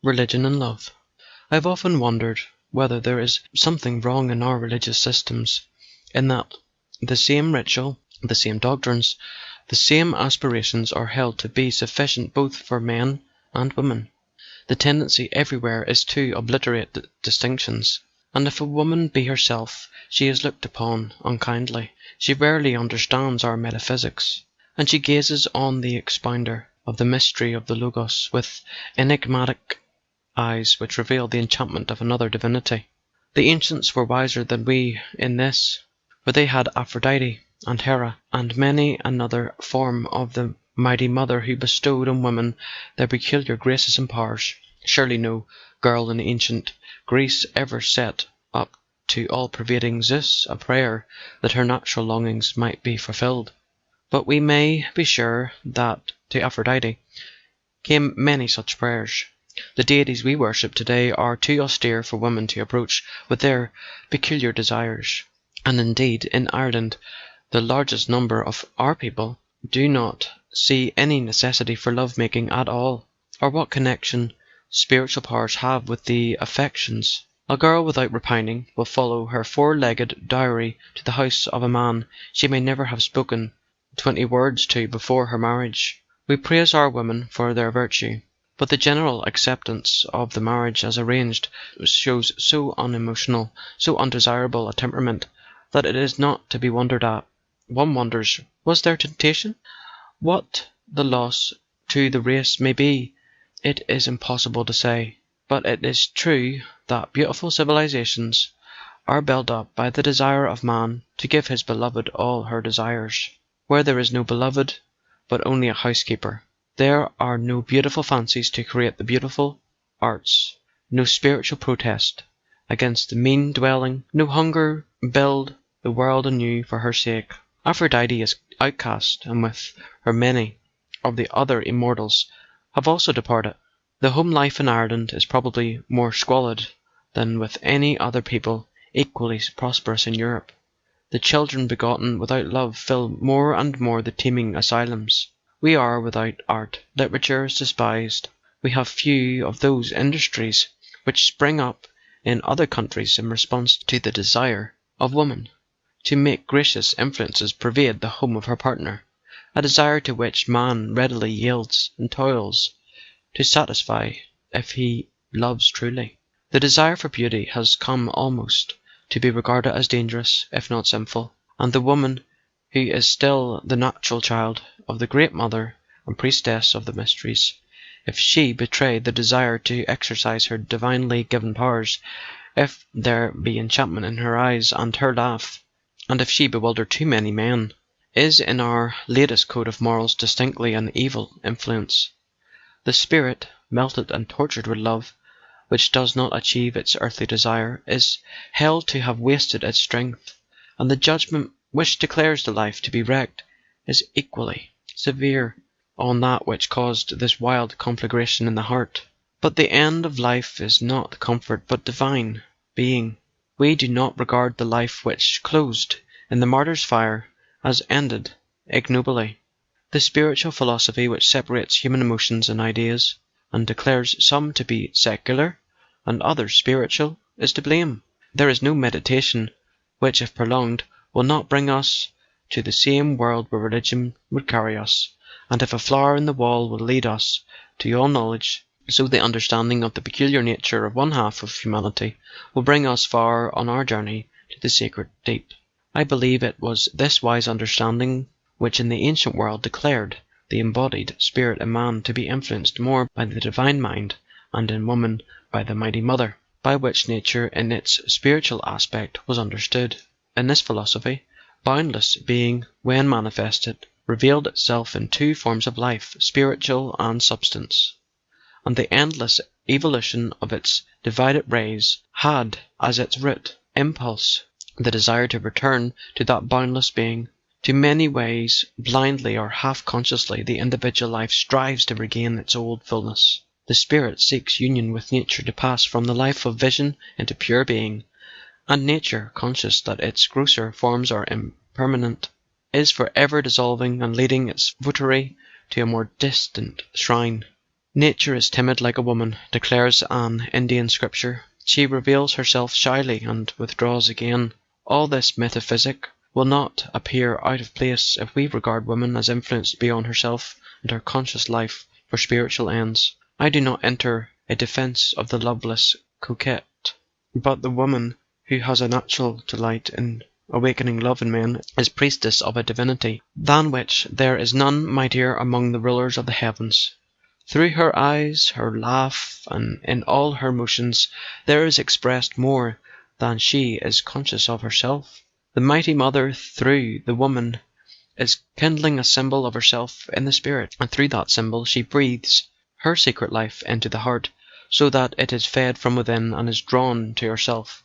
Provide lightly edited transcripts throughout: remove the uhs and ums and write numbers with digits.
Religion and Love. I have often wondered whether there is something wrong in our religious systems, in that the same ritual, the same doctrines, the same aspirations are held to be sufficient both for men and women. The tendency everywhere is to obliterate the distinctions, and if a woman be herself, she is looked upon unkindly. She rarely understands our metaphysics, and she gazes on the expounder of the mystery of the Logos with enigmatic eyes which reveal the enchantment of another divinity. The ancients were wiser than we in this, for they had Aphrodite and Hera, and many another form of the mighty mother who bestowed on women their peculiar graces and powers. Surely no girl in ancient Greece ever set up to all-pervading Zeus a prayer that her natural longings might be fulfilled. But we may be sure that to Aphrodite came many such prayers. The deities we worship today are too austere for women to approach with their peculiar desires, and indeed in Ireland the largest number of our people do not see any necessity for love-making at all, or what connection spiritual powers have with the affections. A girl without repining will follow her four-legged dowry to the house of a man she may never have spoken 20 words to before her marriage. We praise our women for their virtue, but the general acceptance of the marriage as arranged shows so unemotional, so undesirable a temperament, that it is not to be wondered at. One wonders, was there temptation? What the loss to the race may be, it is impossible to say. But it is true that beautiful civilizations are built up by the desire of man to give his beloved all her desires. Where there is no beloved, but only a housekeeper, there are no beautiful fancies to create the beautiful arts, no spiritual protest against the mean dwelling, no hunger build the world anew for her sake. Aphrodite is outcast, and with her many of the other immortals have also departed. The home life in Ireland is probably more squalid than with any other people equally prosperous in Europe. The children begotten without love fill more and more the teeming asylums. We are without art. Literature is despised. We have few of those industries which spring up in other countries in response to the desire of woman to make gracious influences pervade the home of her partner, a desire to which man readily yields and toils to satisfy if he loves truly. The desire for beauty has come almost to be regarded as dangerous, if not sinful, and the woman who is still the natural child of the great mother and priestess of the mysteries, if she betray the desire to exercise her divinely given powers, if there be enchantment in her eyes and her laugh, and if she bewilder too many men, is in our latest code of morals distinctly an evil influence. The spirit, melted and tortured with love, which does not achieve its earthly desire, is held to have wasted its strength, and the judgment which declares the life to be wrecked is equally severe on that which caused this wild conflagration in the heart. But the end of life is not comfort but divine being. We do not regard the life which closed in the martyr's fire as ended ignobly. The spiritual philosophy which separates human emotions and ideas, and declares some to be secular and others spiritual, is to blame. There is no meditation which, if prolonged, will not bring us to the same world where religion would carry us, and if a flower in the wall will lead us to all knowledge, so the understanding of the peculiar nature of one half of humanity will bring us far on our journey to the sacred deep. I believe it was this wise understanding which in the ancient world declared the embodied spirit in man to be influenced more by the divine mind, and in woman by the mighty mother, by which nature in its spiritual aspect was understood. In this philosophy, boundless being, when manifested, revealed itself in two forms of life, spiritual and substance, and the endless evolution of its divided rays had as its root impulse the desire to return to that boundless being. To many ways, blindly or half-consciously, the individual life strives to regain its old fullness. The spirit seeks union with nature to pass from the life of vision into pure being, and nature, conscious that its grosser forms are impermanent, is for ever dissolving and leading its votary to a more distant shrine. Nature is timid like a woman, declares an Indian scripture. She reveals herself shyly and withdraws again. All this metaphysic will not appear out of place if we regard woman as influenced beyond herself and her conscious life for spiritual ends. I do not enter a defence of the loveless coquette, but the woman who has a natural delight in awakening love in men is priestess of a divinity than which there is none mightier among the rulers of the heavens. Through her eyes, her laugh, and in all her motions, there is expressed more than she is conscious of herself. The mighty mother, through the woman, is kindling a symbol of herself in the spirit, and through that symbol she breathes her secret life into the heart, so that it is fed from within and is drawn to herself.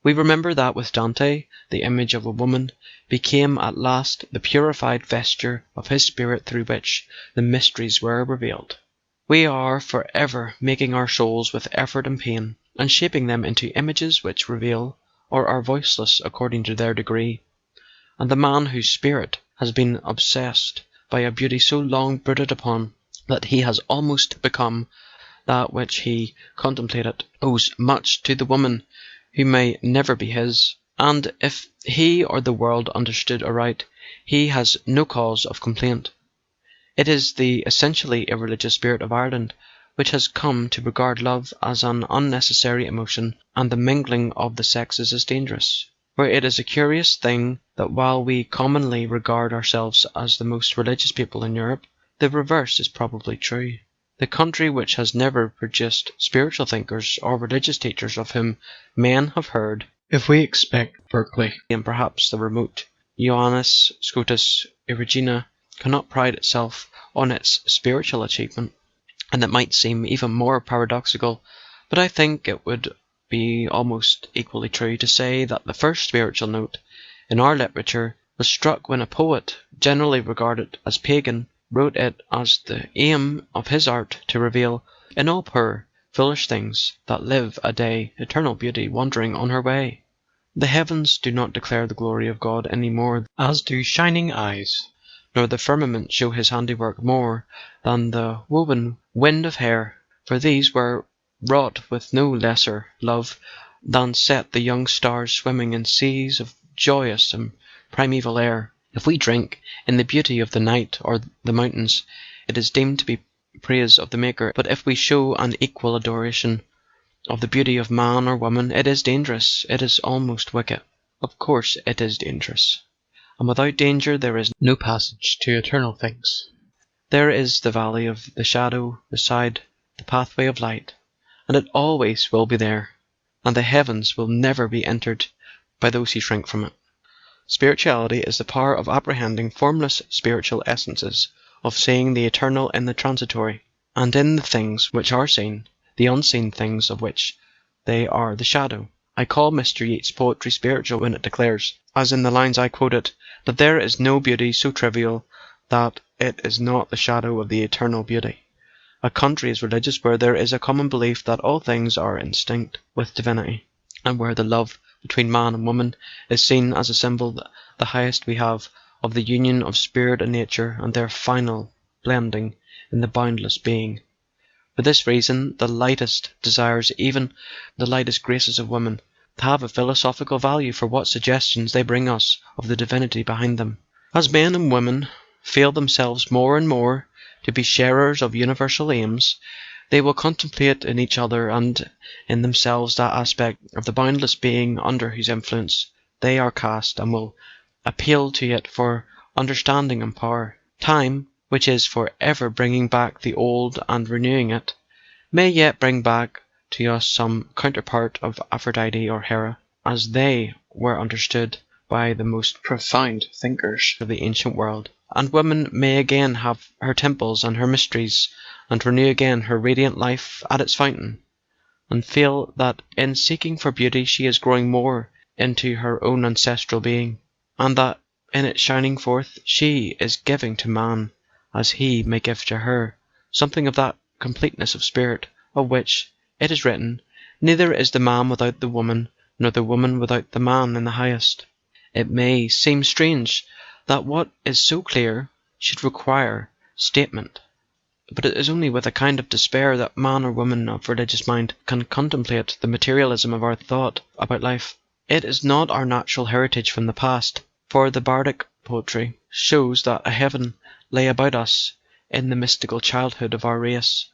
We remember that with Dante, the image of a woman became at last the purified vesture of his spirit through which the mysteries were revealed. We are for ever making our souls with effort and pain, and shaping them into images which reveal or are voiceless according to their degree. And the man whose spirit has been obsessed by a beauty so long brooded upon that he has almost become that which he contemplated owes much to the woman who may never be his, and if he or the world understood aright, he has no cause of complaint. It is the essentially irreligious spirit of Ireland which has come to regard love as an unnecessary emotion, and the mingling of the sexes as dangerous. For it is a curious thing that while we commonly regard ourselves as the most religious people in Europe, the reverse is probably true. The country which has never produced spiritual thinkers or religious teachers of whom men have heard, if we expect Berkeley and perhaps the remote Ioannis Scotus Erigena, cannot pride itself on its spiritual achievement. And it might seem even more paradoxical, but I think it would be almost equally true to say that the first spiritual note in our literature was struck when a poet, generally regarded as pagan, wrote it as the aim of his art to reveal in all poor, foolish things that live a day eternal beauty wandering on her way. The heavens do not declare the glory of God any more as do shining eyes, nor the firmament show his handiwork more than the woven wind of hair, for these were wrought with no lesser love than set the young stars swimming in seas of joyous and primeval air. If we drink in the beauty of the night or the mountains, it is deemed to be praise of the Maker, but if we show an equal adoration of the beauty of man or woman, it is dangerous, it is almost wicked. Of course it is dangerous, and without danger there is no passage to eternal things. There is the valley of the shadow beside the pathway of light, and it always will be there, and the heavens will never be entered by those who shrink from it. Spirituality is the power of apprehending formless spiritual essences, of seeing the eternal in the transitory, and in the things which are seen, the unseen things of which they are the shadow. I call Mr. Yeats's poetry spiritual when it declares, as in the lines I quoted, that there is no beauty so trivial that it is not the shadow of the eternal beauty. A country is religious where there is a common belief that all things are instinct with divinity, and where the love between man and woman is seen as a symbol, the highest we have, of the union of spirit and nature and their final blending in the boundless being. For this reason, the lightest desires, even the lightest graces of women, have a philosophical value for what suggestions they bring us of the divinity behind them. As men and women feel themselves more and more to be sharers of universal aims, they will contemplate in each other and in themselves that aspect of the boundless being under whose influence they are cast, and will appeal to it for understanding and power. Time, which is for ever bringing back the old and renewing it, may yet bring back to us some counterpart of Aphrodite or Hera, as they were understood by the most profound thinkers of the ancient world. And woman may again have her temples and her mysteries, and renew again her radiant life at its fountain, and feel that in seeking for beauty she is growing more into her own ancestral being, and that in its shining forth she is giving to man, as he may give to her, something of that completeness of spirit, of which it is written, neither is the man without the woman, nor the woman without the man in the highest. It may seem strange that what is so clear should require statement, but it is only with a kind of despair that man or woman of religious mind can contemplate the materialism of our thought about life. It is not our natural heritage from the past, for the bardic poetry shows that a heaven lay about us in the mystical childhood of our race,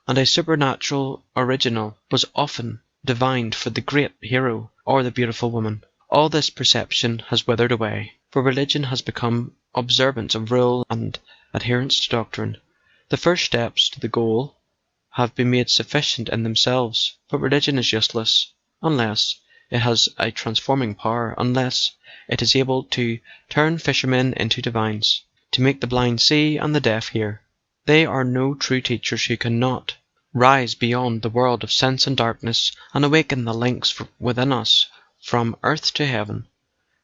and a supernatural original was often divined for the great hero or the beautiful woman. All this perception has withered away, for religion has become observance of rule and adherence to doctrine. The first steps to the goal have been made sufficient in themselves, but religion is useless unless it has a transforming power, unless it is able to turn fishermen into divines, to make the blind see and the deaf hear. They are no true teachers who cannot rise beyond the world of sense and darkness and awaken the links within us from earth to heaven,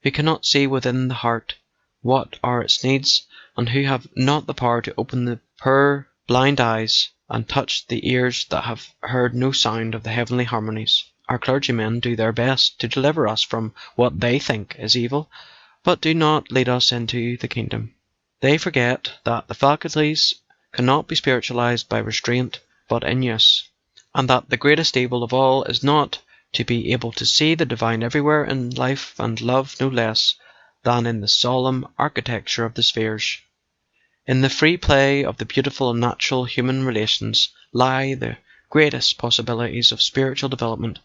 who cannot see within the heart what are its needs, and who have not the power to open the poor blind eyes and touch the ears that have heard no sound of the heavenly harmonies. Our clergymen do their best to deliver us from what they think is evil, but do not lead us into the kingdom. They forget that the faculties cannot be spiritualized by restraint but in use, and that the greatest evil of all is not to be able to see the divine everywhere in life and love no less than in the solemn architecture of the spheres. In the free play of the beautiful and natural human relations lie the greatest possibilities of spiritual development,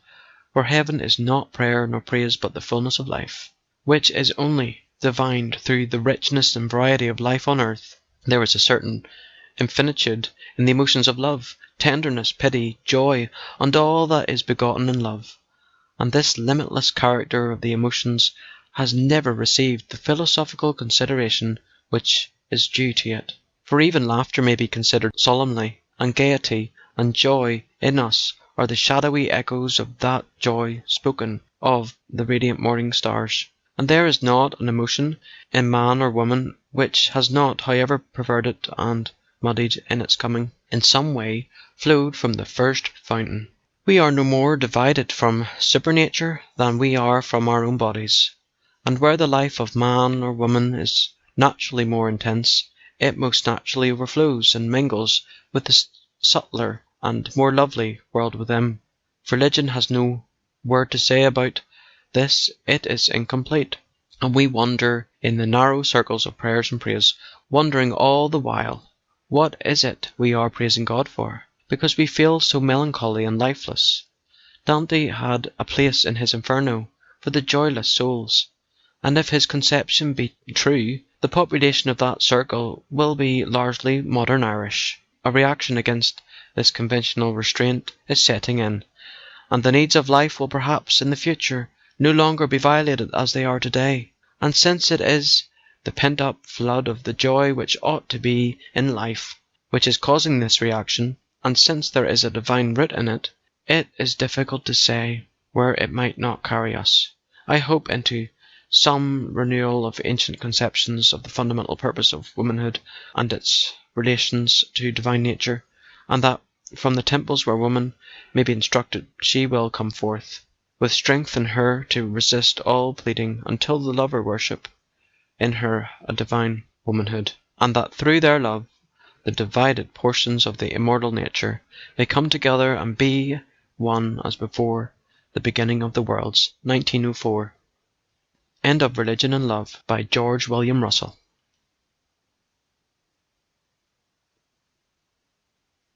for heaven is not prayer nor praise but the fullness of life, which is only divined through the richness and variety of life on earth. There is a certain infinitude in the emotions of love, tenderness, pity, joy, and all that is begotten in love, and this limitless character of the emotions has never received the philosophical consideration which is due to it. For even laughter may be considered solemnly, and gaiety and joy in us are the shadowy echoes of that joy spoken of the radiant morning stars. And there is not an emotion in man or woman which has not, however perverted and muddied in its coming, in some way flowed from the first fountain. We are no more divided from supernature than we are from our own bodies, and where the life of man or woman is naturally more intense, it most naturally overflows and mingles with the subtler and more lovely world within. If religion has no word to say about this, it is incomplete, and we wander in the narrow circles of prayers and praise, wondering all the while what is it we are praising God for, because we feel so melancholy and lifeless. Dante had a place in his Inferno for the joyless souls, and if his conception be true, the population of that circle will be largely modern Irish. A reaction against this conventional restraint is setting in, and the needs of life will perhaps in the future no longer be violated as they are today. And since it is the pent-up flood of the joy which ought to be in life which is causing this reaction, and since there is a divine root in it, it is difficult to say where it might not carry us. I hope into some renewal of ancient conceptions of the fundamental purpose of womanhood and its relations to divine nature, and that from the temples where woman may be instructed she will come forth, with strength in her to resist all pleading until the lover worship in her a divine womanhood, and that through their love the divided portions of the immortal nature may come together and be one as before the beginning of the worlds. 1904. End of Religion and Love by George William Russell.